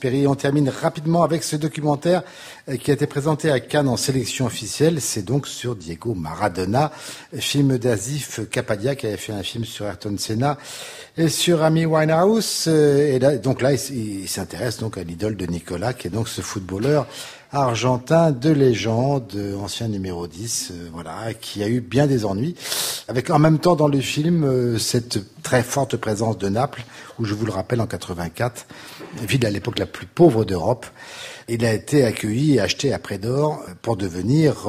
Perry, on termine rapidement avec ce documentaire qui a été présenté à Cannes en sélection officielle. C'est donc sur Diego Maradona, film d'Asif Kapadia qui avait fait un film sur Ayrton Senna et sur Amy Winehouse. Et là, il s'intéresse donc à l'idole de Nicolas, qui est donc ce footballeur argentin de légende, ancien numéro 10, qui a eu bien des ennuis. Avec en même temps dans le film cette très forte présence de Naples, où je vous le rappelle en 84, ville à l'époque la plus pauvre d'Europe. Il a été accueilli et acheté à prix d'or pour devenir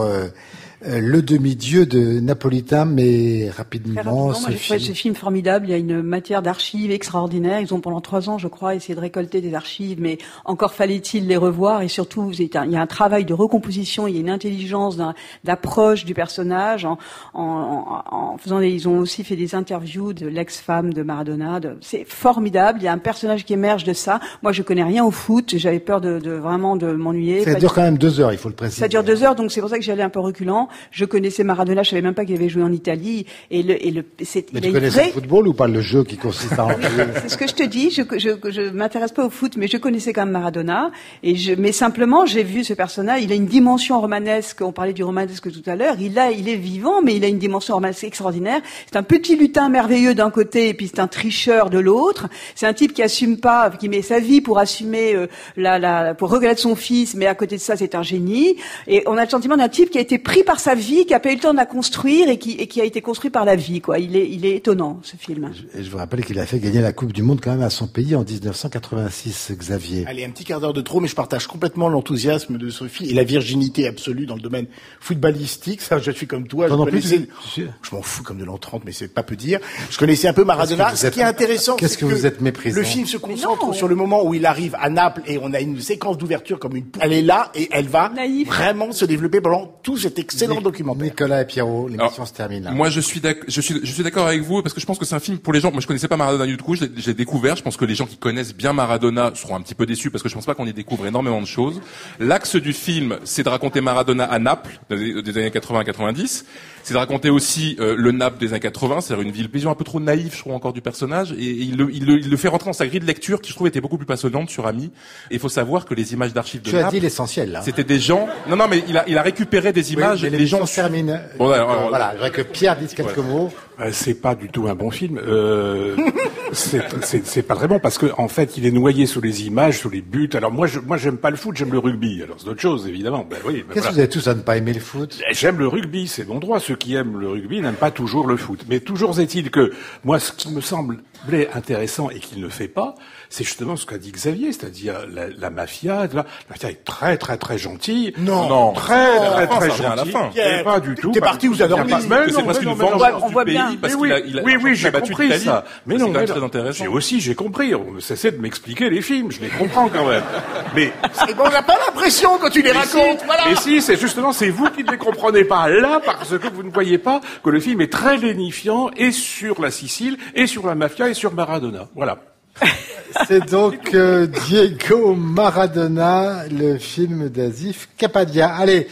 le demi-dieu de Napolitain, mais rapidement, ce film formidable. Il y a une matière d'archives extraordinaire. Ils ont pendant 3 ans, je crois, essayé de récolter des archives, mais encore fallait-il les revoir. Et surtout, il y a un travail de recomposition, il y a une intelligence d'approche du personnage. Ils ont aussi fait des interviews de l'ex-femme de Maradona. C'est formidable. Il y a un personnage qui émerge de ça. Moi, je connais rien au foot. J'avais peur vraiment de m'ennuyer. Ça dure quand même 2 heures, il faut le préciser. Ça dure 2 heures, donc c'est pour ça que j'allais un peu reculant. Je connaissais Maradona, je savais même pas qu'il avait joué en Italie. Mais tu connaissais le football ou pas, le jeu qui consiste à en jouer? C'est ce que je te dis. Je m'intéresse pas au foot, mais je connaissais quand même Maradona. Mais simplement, j'ai vu ce personnage. Il a une dimension romanesque. On parlait du romanesque tout à l'heure. Il est vivant, mais il a une dimension romanesque extraordinaire. C'est un petit lutin merveilleux d'un côté, et puis c'est un tricheur de l'autre. C'est un type qui assume pas, qui met sa vie pour assumer pour reconnaître son fils, mais à côté de ça, c'est un génie. Et on a le sentiment d'un type qui a été pris par sa vie, qui a pas eu le temps de la construire et qui a été construit par la vie, quoi. Il est étonnant, ce film. Et je vous rappelle qu'il a fait gagner la Coupe du Monde quand même à son pays en 1986, Xavier. Allez, un petit quart d'heure de trop, mais je partage complètement l'enthousiasme de ce film et la virginité absolue dans le domaine footballistique. Ça, je suis comme toi. Je m'en fous comme de l'an 30, mais c'est pas peu dire. Je connaissais un peu Maradona. Ce qui est intéressant, c'est que vous êtes méprisant. Le film se concentre sur le moment où il arrive à Naples et on a une séquence d'ouverture comme elle est là et elle va vraiment se développer pendant tout cet excellent documentaire. Nicolas et Pierrot, l'émission se termine là. Moi, je suis d'accord avec vous parce que je pense que c'est un film pour les gens. Moi, je connaissais pas Maradona du tout. J'ai découvert. Je pense que les gens qui connaissent bien Maradona seront un petit peu déçus parce que je pense pas qu'on y découvre énormément de choses. L'axe du film, c'est de raconter Maradona à Naples des années 80-90. C'est de raconter aussi le Naples des années 80, c'est-à-dire une vision un peu trop naïve, je trouve, encore du personnage, et il le fait rentrer dans sa grille de lecture qui, je trouve, était beaucoup plus passionnante sur Ami. Et il faut savoir que les images d'archives de Naples... Tu as dit l'essentiel, là. C'était des gens... Non, mais il a récupéré des images, et les gens... se terminent. Bon, voilà, je voudrais que Pierre dise quelques mots. C'est pas du tout un bon film. C'est pas très bon parce que en fait, il est noyé sous les images, sous les buts. Alors moi, j'aime pas le foot, j'aime le rugby. Alors c'est d'autre chose, évidemment. Qu'est-ce que vous avez tous à ne pas aimer le foot? J'aime le rugby, c'est mon droit. Ceux qui aiment le rugby n'aiment pas toujours le foot. Mais toujours est-il que moi, ce qui me semblait intéressant et qu'il ne fait pas, c'est justement ce qu'a dit Xavier, c'est-à-dire la mafia. La mafia est très très très gentille. Non, très gentille. À la fin. Pas du tout. T'es parti, vous avez dormi. C'est presque une vengeance du pays parce qu'il a j'ai compris ça. Mais non, c'est très intéressant. J'ai compris. On ne cessait de m'expliquer les films. Je les comprends quand même. Mais on n'a pas l'impression quand tu les racontes. Voilà. Et si, c'est vous qui ne les comprenez pas là parce que vous ne voyez pas que le film est très lénifiant et sur la Sicile et sur la mafia et sur Maradona. Voilà. C'est donc Diego Maradona, le film d'Asif Kapadia. Allez.